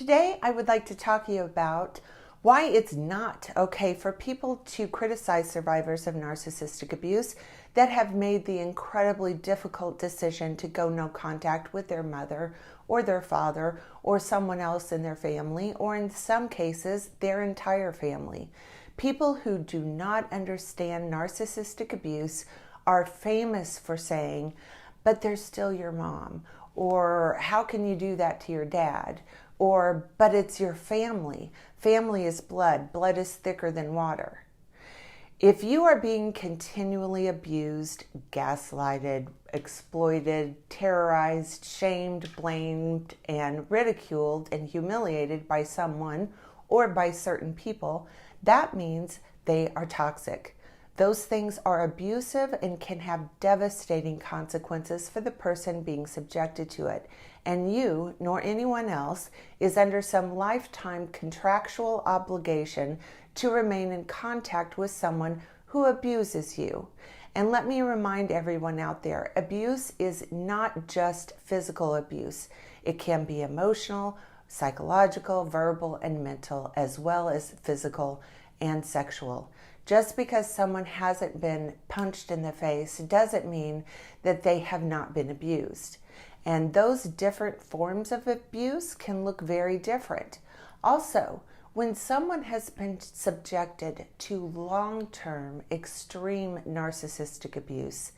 Today, I would like to talk to you about why it's not okay for people to criticize survivors of narcissistic abuse that have made the incredibly difficult decision to go no contact with their mother or their father or someone else in their family, or in some cases, their entire family. People who do not understand narcissistic abuse are famous for saying, "But they're still your mom," or "How can you do that to your dad?" Or, "But it's your family. Family is blood. Blood is thicker than water." If you are being continually abused, gaslighted, exploited, terrorized, shamed, blamed, and ridiculed and humiliated by someone or by certain people, that means they are toxic. Those things are abusive and can have devastating consequences for the person being subjected to it. And you, nor anyone else, is under some lifetime contractual obligation to remain in contact with someone who abuses you. And let me remind everyone out there, abuse is not just physical abuse. It can be emotional, psychological, verbal, and mental, as well as physical and sexual. Just because someone hasn't been punched in the face doesn't mean that they have not been abused. And those different forms of abuse can look very different. Also, when someone has been subjected to long-term, extreme narcissistic abuse,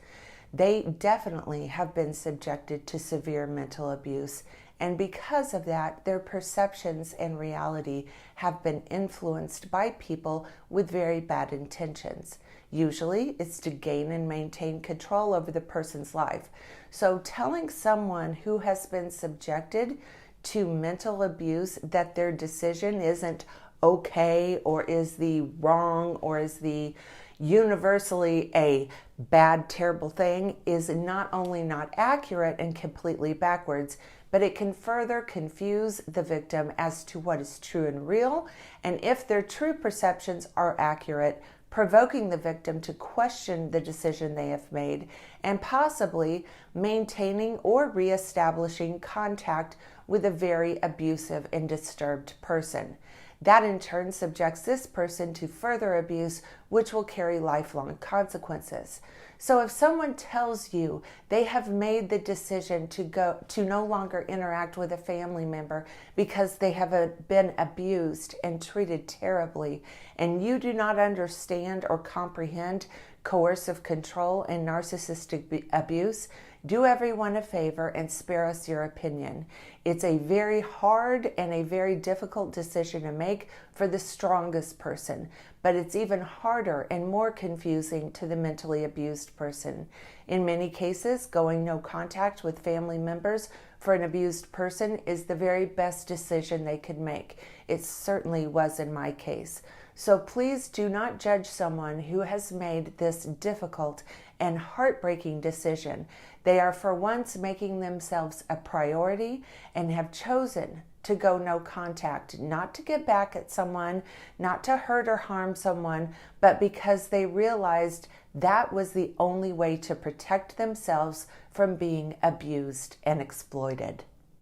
they definitely have been subjected to severe mental abuse. And because of that, their perceptions and reality have been influenced by people with very bad intentions. Usually, it's to gain and maintain control over the person's life. So telling someone who has been subjected to mental abuse that their decision isn't okay, or is the wrong, or is the universally a bad, terrible thing, is not only not accurate and completely backwards, but it can further confuse the victim as to what is true and real, and if their true perceptions are accurate, provoking the victim to question the decision they have made, and possibly maintaining or reestablishing contact with a very abusive and disturbed person. That in turn subjects this person to further abuse, which will carry lifelong consequences. So if someone tells you they have made the decision to no longer interact with a family member because they have been abused and treated terribly, and you do not understand or comprehend coercive control and narcissistic abuse, do everyone a favor and spare us your opinion. It's a very hard and a very difficult decision to make for the strongest person, but it's even harder and more confusing to the mentally abused person. In many cases, going no contact with family members for an abused person is the very best decision they could make. It certainly was in my case. So please do not judge someone who has made this difficult and heartbreaking decision. They are for once making themselves a priority and have chosen to go no contact, not to get back at someone, not to hurt or harm someone, but because they realized that was the only way to protect themselves from being abused and exploited.